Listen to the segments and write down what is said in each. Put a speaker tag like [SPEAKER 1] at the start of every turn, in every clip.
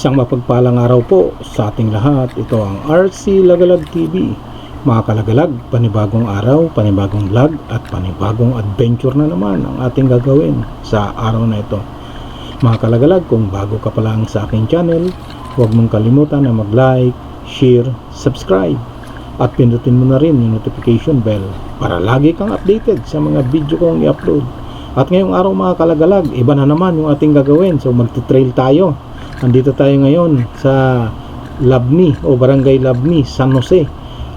[SPEAKER 1] Isang mapagpalang araw po sa ating lahat. Ito ang RC Lagalag TV. Mga kalagalag, panibagong araw, panibagong vlog at panibagong adventure na naman ang ating gagawin sa araw na ito. Mga kalagalag, kung bago ka pa lang sa aking channel, huwag mong kalimutan na mag-like, share, subscribe at pindutin mo na rin yung notification bell para lagi kang updated sa mga video kong i-upload. At ngayong araw mga kalagalag, iba na naman yung ating gagawin. So magti-trail tayo. Andito tayo ngayon sa Labni o Barangay Labni, San Jose.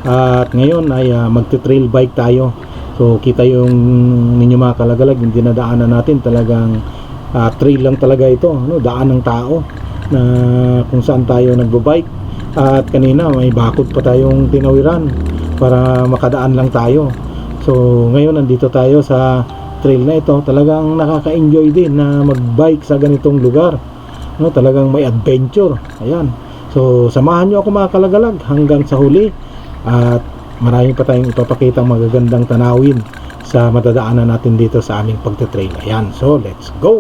[SPEAKER 1] At ngayon ay magti-trail bike tayo. So kita yung ninyo mga kalagalag, yung dinadaanan natin talagang trail lang talaga ito, ano, daan ng tao na kung saan tayo nagbo-bike. At kanina may bakod pa tayong tinawiran para makadaan lang tayo. So ngayon nandito tayo sa trail na ito. Talagang nakaka-enjoy din na mag-bike sa ganitong lugar, no? Talagang may adventure. Ayan. So samahan nyo ako mga kalagalag hanggang sa huli. At marami pa tayong ipapakitang magagandang tanawin sa matadaanan natin dito sa aming pagte-trail. Ayan. So let's go!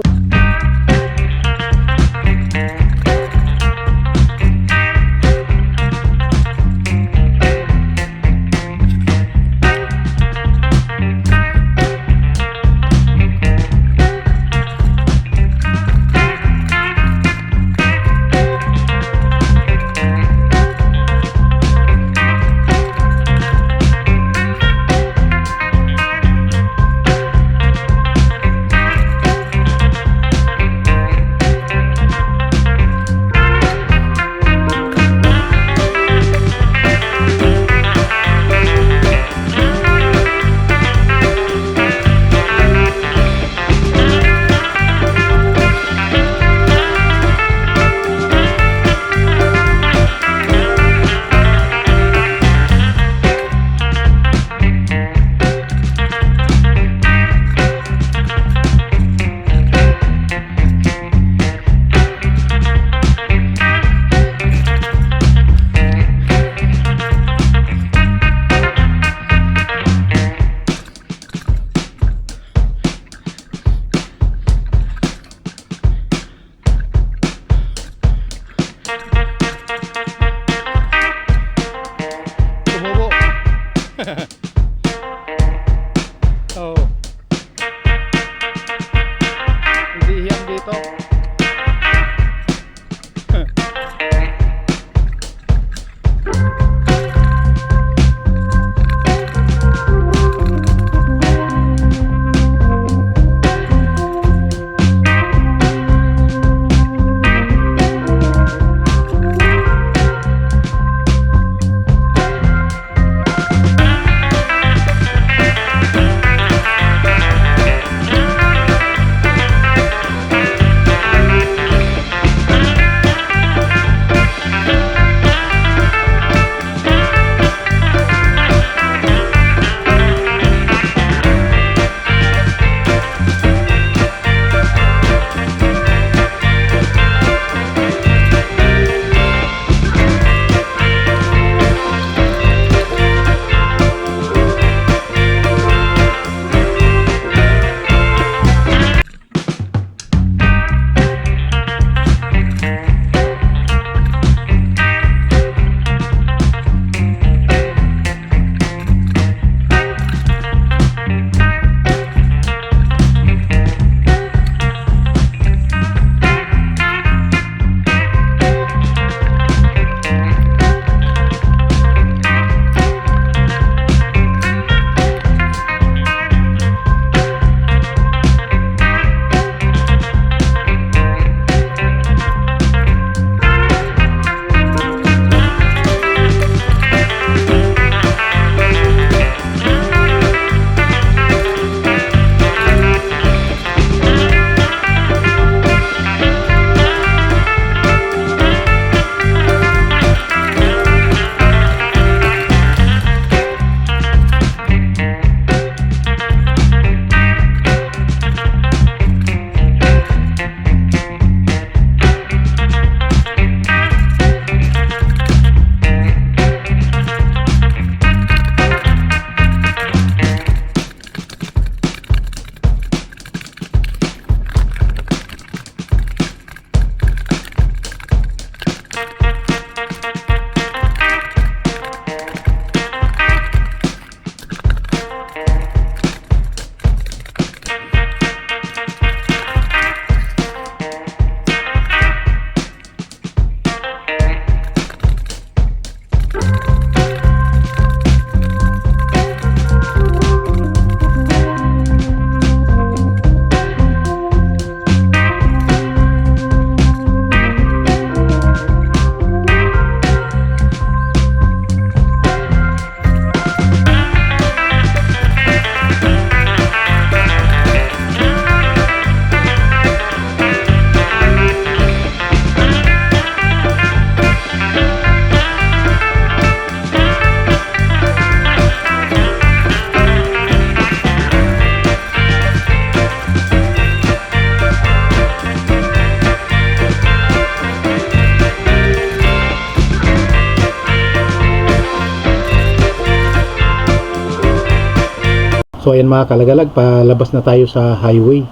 [SPEAKER 1] So ayan mga kalagalag, palabas na tayo sa highway.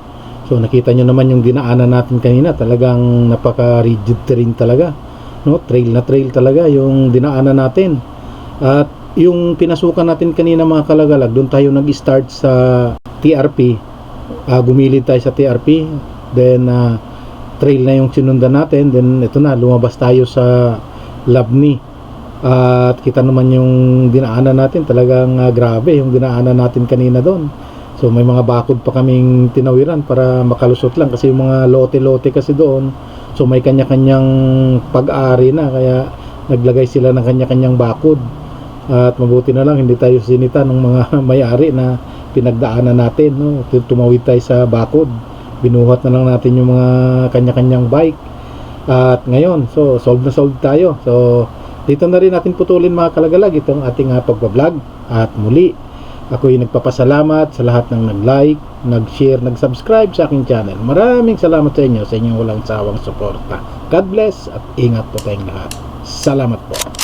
[SPEAKER 1] So nakita nyo naman yung dinaanan natin kanina, talagang napaka-rigid terrain talaga, no? Trail na trail talaga yung dinaanan natin. At yung pinasukan natin kanina mga kalagalag, doon tayo nag-start sa TRP. Gumilid tayo sa TRP, then trail na yung sinundan natin, then ito na, lumabas tayo sa Labni. At kita naman yung dinaanan natin, talagang grabe yung dinaanan natin kanina doon. So may mga bakod pa kaming tinawiran para makalusot lang, kasi yung mga lote-lote kasi doon, so may kanya-kanyang pag-aari na, kaya naglagay sila ng kanya-kanyang bakod. At mabuti na lang hindi tayo sinita ng mga may-ari na pinagdaanan natin, no? Tumawid tayo sa bakod, binuhat na lang natin yung mga kanya-kanyang bike. At ngayon, so solve na solve tayo. So dito na rin natin putulin mga kalagalag itong ating pagbablog. At muli, ako'y nagpapasalamat sa lahat ng nag-like, nag-share, nag-subscribe sa aking channel. Maraming salamat sa inyo, sa inyong walang sawang suporta. God bless at ingat po tayong lahat. Salamat po.